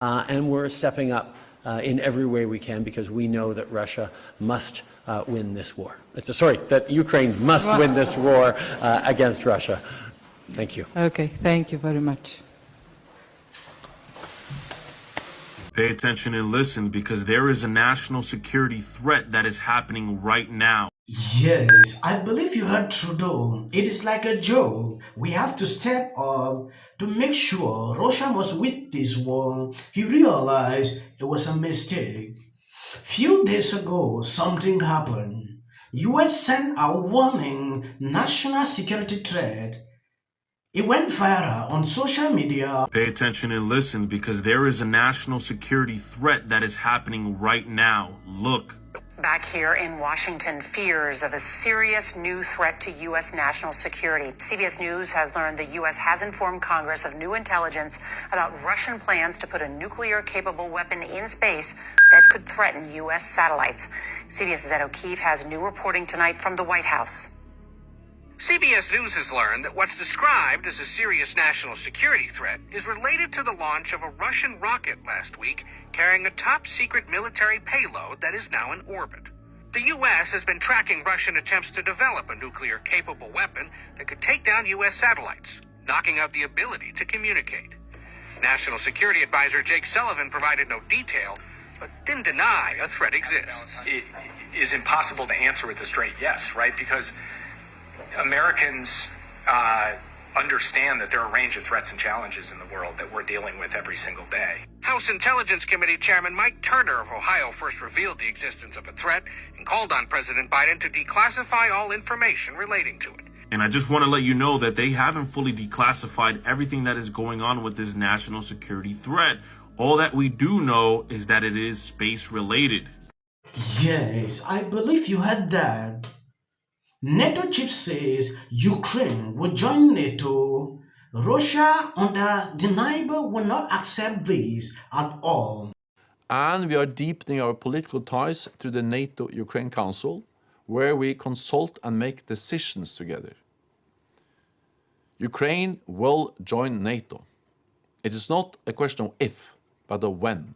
and we're stepping up in every way we can because we know that Russia must win this war. That Ukraine must win this war against Russia. Thank you. Okay, thank you very much. Pay attention and listen, because there is a national security threat that is happening right now. Yes, I believe you heard Trudeau. It is like a joke. We have to step up to make sure Russia must win this war. He realized it was a mistake. Few days ago, something happened. US sent a warning national security threat. It went viral on social media. Pay attention and listen, because there is a national security threat that is happening right now. Look. Back here in Washington, fears of a serious new threat to U.S. national security. CBS News has learned the U.S. has informed Congress of new intelligence about Russian plans to put a nuclear-capable weapon in space that could threaten U.S. satellites. CBS's Ed O'Keefe has new reporting tonight from the White House. CBS News has learned that what's described as a serious national security threat is related to the launch of a Russian rocket last week carrying a top-secret military payload that is now in orbit. The U.S. has been tracking Russian attempts to develop a nuclear-capable weapon that could take down U.S. satellites, knocking out the ability to communicate. National Security Advisor Jake Sullivan provided no detail, but didn't deny a threat exists. It is impossible to answer with a straight yes, right? Because Americans understand that there are a range of threats and challenges in the world that we're dealing with every single day. House Intelligence Committee Chairman Mike Turner of Ohio first revealed the existence of a threat and called on President Biden to declassify all information relating to it. And I just want to let you know that they haven't fully declassified everything that is going on with this national security threat. All that we do know is that it is space related. Yes, I believe you heard that. NATO chief says Ukraine will join NATO. Russia, undeniable, will not accept this at all. And we are deepening our political ties through the NATO-Ukraine Council, where we consult and make decisions together. Ukraine will join NATO. It is not a question of if, but of when.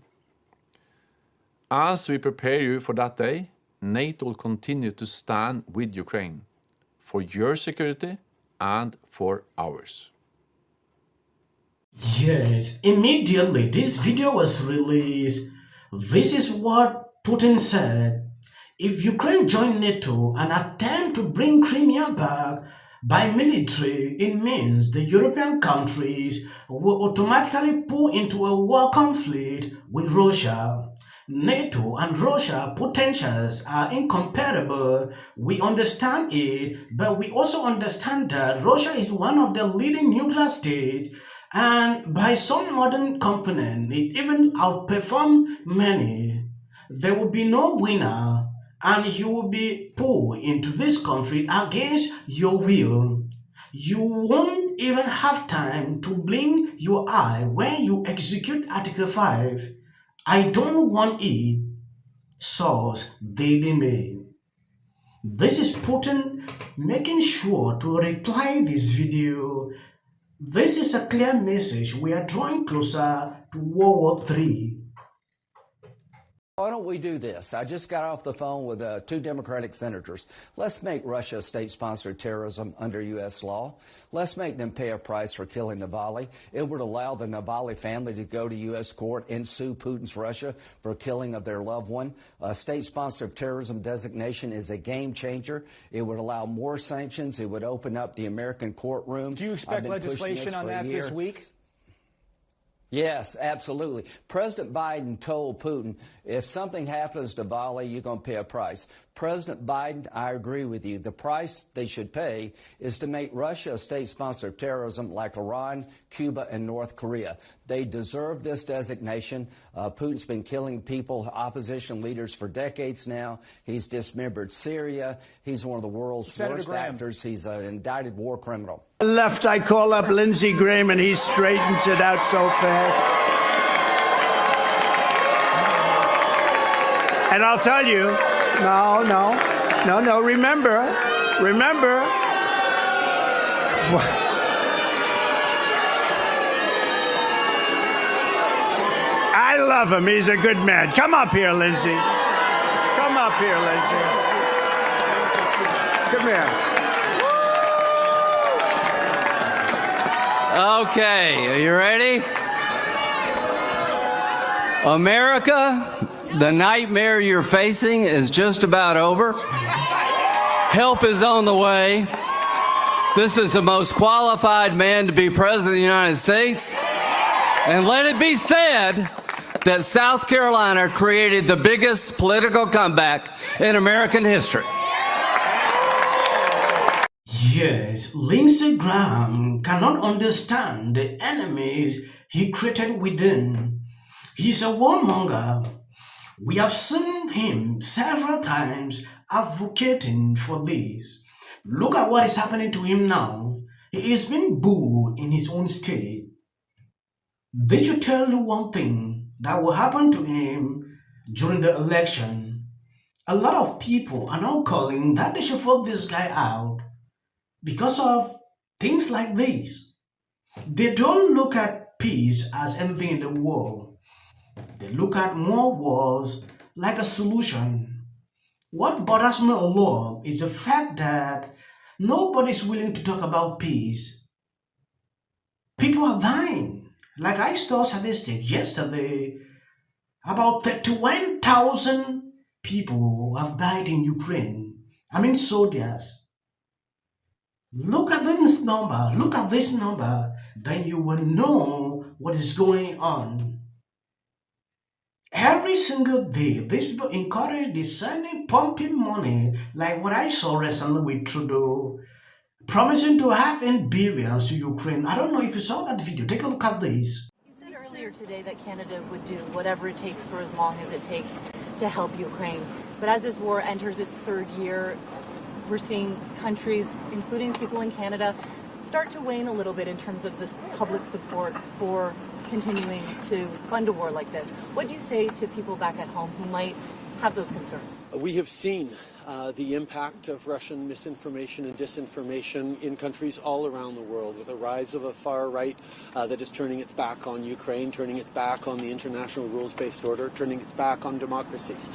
As we prepare you for that day, NATO will continue to stand with Ukraine for your security and for ours. Yes, immediately this video was released. This is what Putin said. If Ukraine join NATO and attempt to bring Crimea back by military, it means the European countries will automatically pull into a war conflict with Russia. NATO and Russia potentials are incompatible. We understand it, but we also understand that Russia is one of the leading nuclear states, and by some modern component, it even outperforms many. There will be no winner, and you will be pulled into this conflict against your will. You won't even have time to blink your eye when you execute Article 5. I don't want it. Source Daily Mail. This is Putin making sure to reply this video. This is a clear message. We are drawing closer to World War III. Why don't we do this? I just got off the phone with 2 Democratic senators. Let's make Russia state-sponsored terrorism under U.S. law. Let's make them pay a price for killing Navalny. It would allow the Navalny family to go to U.S. court and sue Putin's Russia for killing of their loved one. A state-sponsored terrorism designation is a game changer. It would allow more sanctions. It would open up the American courtroom. Do you expect legislation on that this week? Yes, absolutely. President Biden told Putin, if something happens to Navalny, you're going to pay a price. President Biden, I agree with you. The price they should pay is to make Russia a state sponsor of terrorism like Iran, Cuba, and North Korea. They deserve this designation. Putin's been killing people, opposition leaders, for decades now. He's dismembered Syria. He's one of the world's worst actors. He's an indicted war criminal. Left, I call up Lindsey Graham, and he straightens it out so fast. And I'll tell you, no, remember. I love him. He's a good man. Come up here, Lindsay. Come up here, Lindsay. Come here. Okay, are you ready? America, the nightmare you're facing is just about over. Help is on the way. This is the most qualified man to be president of the United States. And let it be said that South Carolina created the biggest political comeback in American history. Yes, Lindsey Graham cannot understand the enemies he created within. He's a warmonger. We have seen him several times advocating for this. Look at what is happening to him now. He is being booed in his own state. They should tell you one thing that will happen to him during the election. A lot of people are now calling that they should vote this guy out because of things like this. They don't look at peace as anything in the world. They look at more wars like a solution. What bothers me a lot is the fact that nobody's willing to talk about peace. People are dying. Like I saw statistics yesterday, about 31,000 people have died in Ukraine. I mean soldiers. Look at this number, then you will know what is going on. Every single day, these people encourage the sending, pumping money, like what I saw recently with Trudeau, promising to have in billions to Ukraine. I don't know if you saw that video. Take a look at this. You said earlier today that Canada would do whatever it takes for as long as it takes to help Ukraine. But as this war enters its third year, we're seeing countries, including people in Canada, start to wane a little bit in terms of this public support for continuing to fund a war like this. What do you say to people back at home who might have those concerns? We have seen the impact of Russian misinformation and disinformation in countries all around the world, with the rise of a far right that is turning its back on Ukraine, turning its back on the international rules-based order, turning its back on democracies.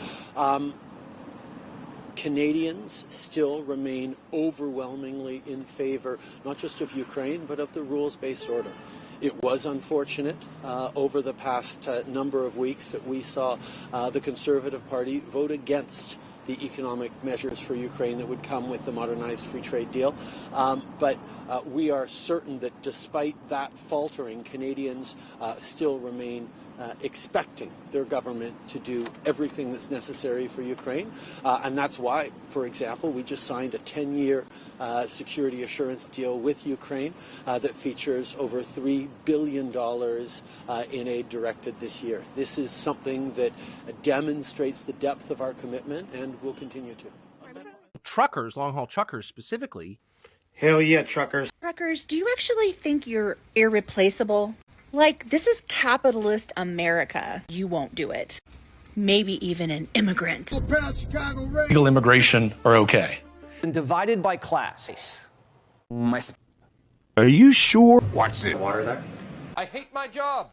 Canadians still remain overwhelmingly in favor, not just of Ukraine, but of the rules-based order. It was unfortunate over the past number of weeks that we saw the Conservative Party vote against the economic measures for Ukraine that would come with the modernized free trade deal. But we are certain that despite that faltering, Canadians still remain expecting their government to do everything that's necessary for Ukraine. And that's why, for example, we just signed a 10-year security assurance deal with Ukraine that features over $3 billion in aid directed this year. This is something that demonstrates the depth of our commitment and will continue to. Truckers, long-haul truckers specifically. Hell yeah, truckers. Truckers, do you actually think you're irreplaceable? Like, this is capitalist America. You won't do it. Maybe even an immigrant. Legal immigration are okay. And divided by class. Are you sure? Watch the water there. I hate my job.